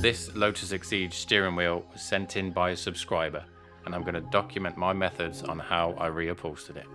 This Lotus Exige steering wheel was sent in by a subscriber, and I'm going to document my methods on how I reupholstered it.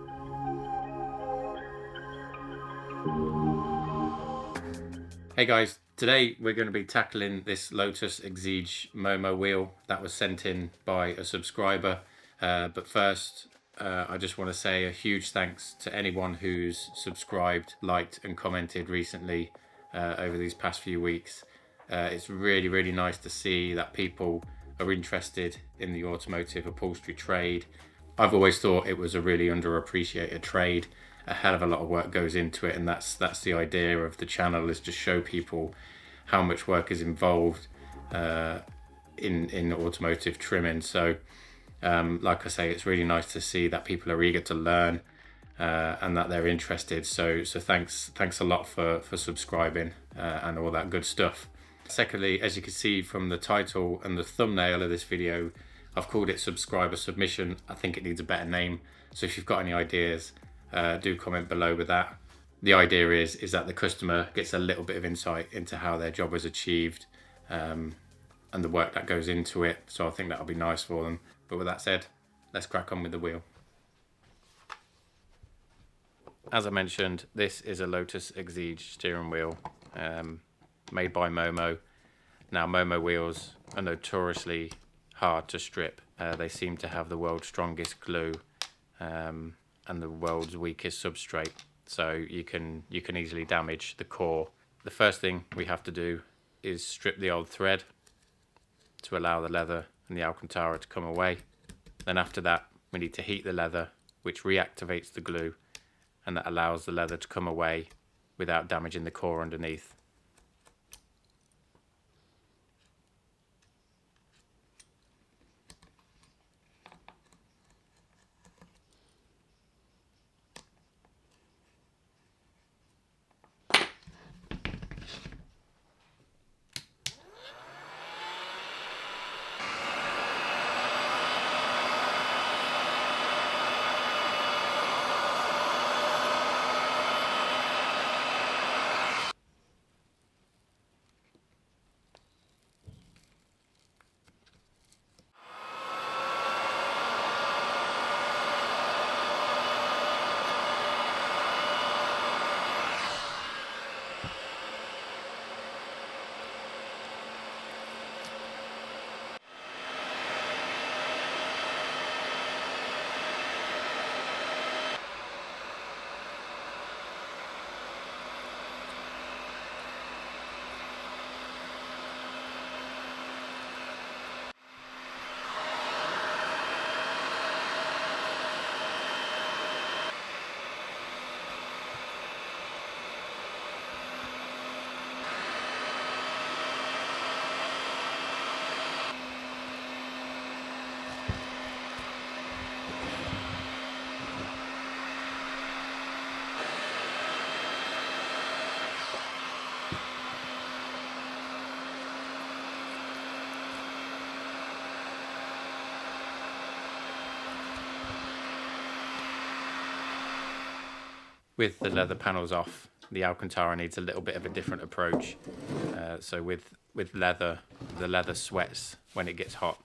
Hey guys, today we're going to be tackling this Lotus Exige Momo wheel that was sent in by a subscriber. But first, I just want to say a huge thanks to anyone who's subscribed, liked and commented recently over these past few weeks. It's really nice to see that people are interested in the automotive upholstery trade. I've always thought it was a really underappreciated trade. A hell of a lot of work goes into it, and that's the idea of the channel, is to show people how much work is involved in automotive trimming. So like I say, it's really nice to see that people are eager to learn and that they're interested. So thanks a lot for subscribing and all that good stuff. Secondly, as you can see from the title and the thumbnail of this video, I've called it subscriber submission. I think it needs a better name. So if you've got any ideas, do comment below with that. The idea is that the customer gets a little bit of insight into how their job was achieved and the work that goes into it. So I think that'll be nice for them. But with that said, let's crack on with the wheel. As I mentioned, this is a Lotus Exige steering wheel made by Momo. Now, Momo wheels are notoriously hard to strip. They seem to have the world's strongest glue and the world's weakest substrate, so you can easily damage the core. The first thing we have to do is strip the old thread to allow the leather and the Alcantara to come away. Then after that, we need to heat the leather, which reactivates the glue, and that allows the leather to come away without damaging the core underneath. With the leather panels off, the Alcantara needs a little bit of a different approach. So with leather, the leather sweats when it gets hot,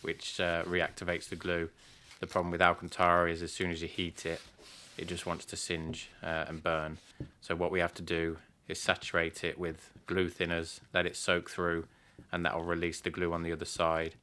which reactivates the glue. The problem with Alcantara is as soon as you heat it, it just wants to singe and burn. So what we have to do is saturate it with glue thinners, let it soak through, and that will release the glue on the other side.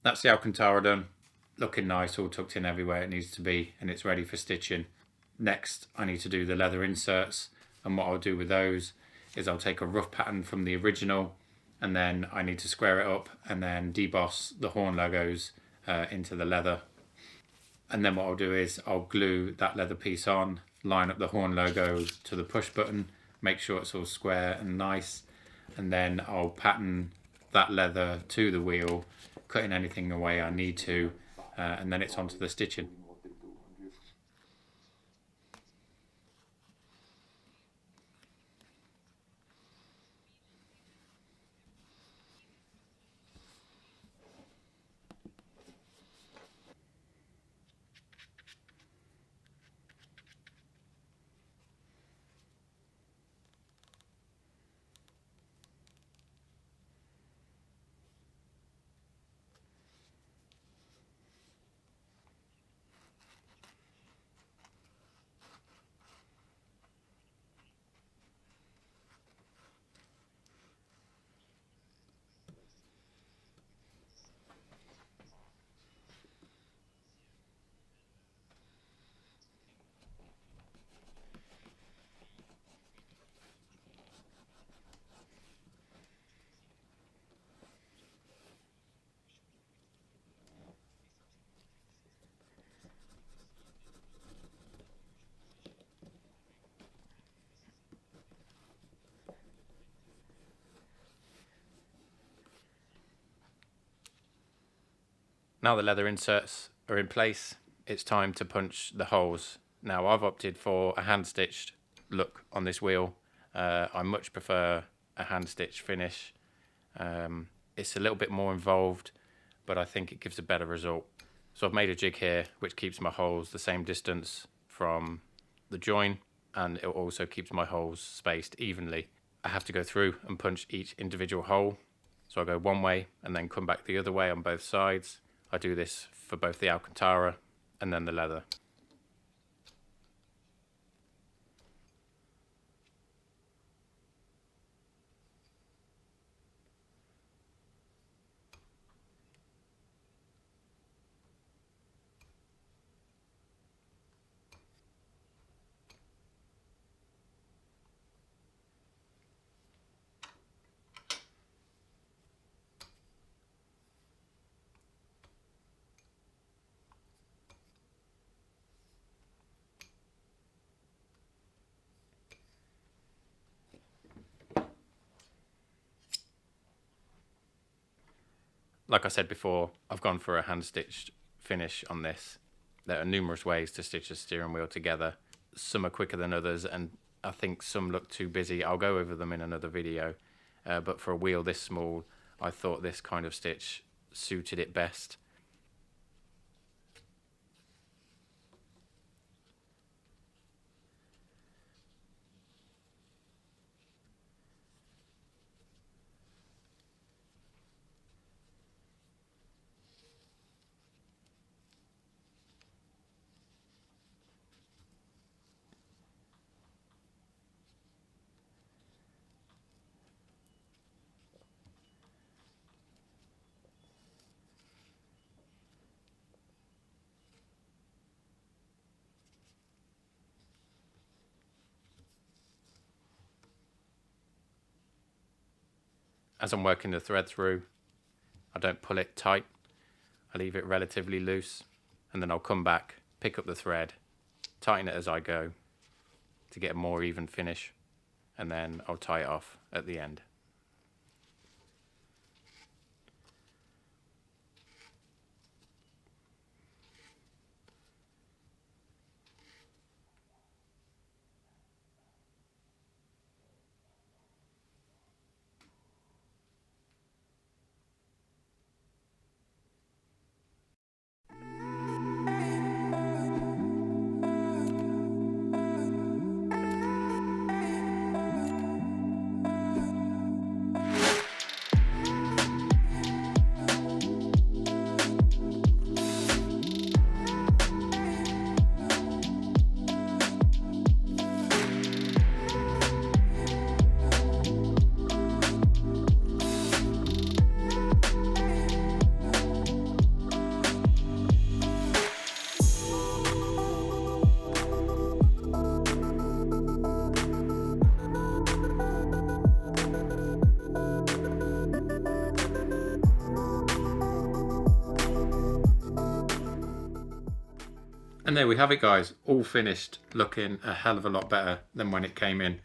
That's the Alcantara done. Looking nice, all tucked in everywhere it needs to be, and it's ready for stitching. Next, I need to do the leather inserts, and what I'll do with those is I'll take a rough pattern from the original, and then I need to square it up and then deboss the horn logos into the leather. And then what I'll do is I'll glue that leather piece on, line up the horn logo to the push button, make sure it's all square and nice, and then I'll pattern that leather to the wheel, cutting anything away I need to, and then it's onto the stitching. Now the leather inserts are in place, it's time to punch the holes. Now I've opted for a hand stitched look on this wheel. I much prefer a hand stitch finish. It's a little bit more involved, but I think it gives a better result. So I've made a jig here which keeps my holes the same distance from the join, and it also keeps my holes spaced evenly. I have to go through and punch each individual hole. So I go one way and then come back the other way on both sides. I do this for both the Alcantara and then the leather. Like I said before, I've gone for a hand stitched finish on this. There are numerous ways to stitch a steering wheel together. Some are quicker than others, and I think some look too busy. I'll go over them in another video. But for a wheel this small, I thought this kind of stitch suited it best. As I'm working the thread through, I don't pull it tight. I leave it relatively loose, and then I'll come back, pick up the thread, tighten it as I go to get a more even finish, and then I'll tie it off at the end. And there we have it, guys, all finished, looking a hell of a lot better than when it came in.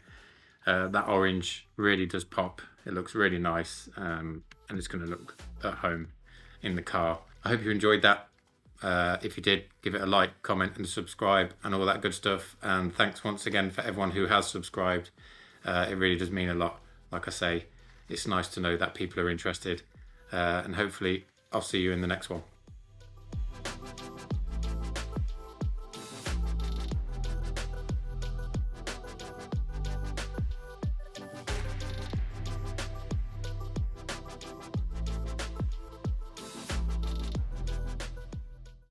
That orange really does pop. It looks really nice, and it's going to look at home in the car. I hope you enjoyed that. If you did, give it a like, comment and subscribe and all that good stuff. And thanks once again for everyone who has subscribed. It really does mean a lot. Like I say, it's nice to know that people are interested, and hopefully I'll see you in the next one.